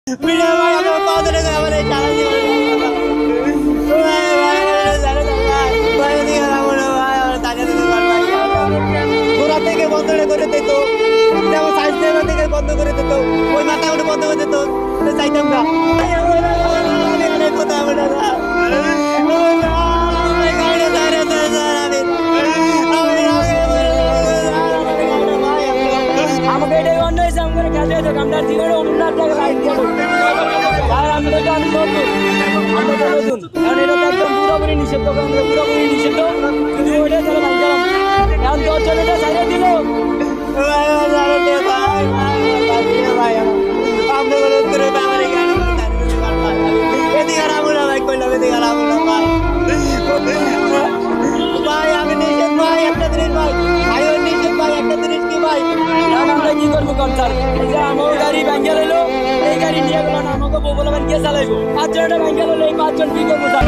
video ভাই আমার পা ধরে আমার এই চালা দিয়ে ভাই ভাই জানে না ভাই ভাই দিকে রামো না ভাই আমার টাকা দিতে পার ভাই গোড়া থেকে বন্ধ করে দিত যেমন সাইজ থেকে বন্ধ করে দিত ওই মাথা উঠে বন্ধ করে দিত চাইতাম না কোথাও আমরা আমাকে এটাই অন্য হয়েছে আমাকে কাজে হয়েছে আপনার জীবনে অনুন্নত লাইফ করুন আর আমি তো আমি নতুন আমরা তো নতুন কারণ এটা তো একদম পুরোপুরি নিষিদ্ধ পুরোপুরি নিষিদ্ধ কিন্তু ওইটা তারা ভাঙলাম এখন 10 জন এটা ছাড়িয়ে দিল আমরা কি করবো কনসার এই যে আমার গাড়ি ভাঙ্গা লইলো এই গাড়ি নিয়ে গেল আমাকে বলে গিয়ে চালাইবো 5 জন এটা ভাঙ্গা লইলো এই 5 জন কি করবো স্যার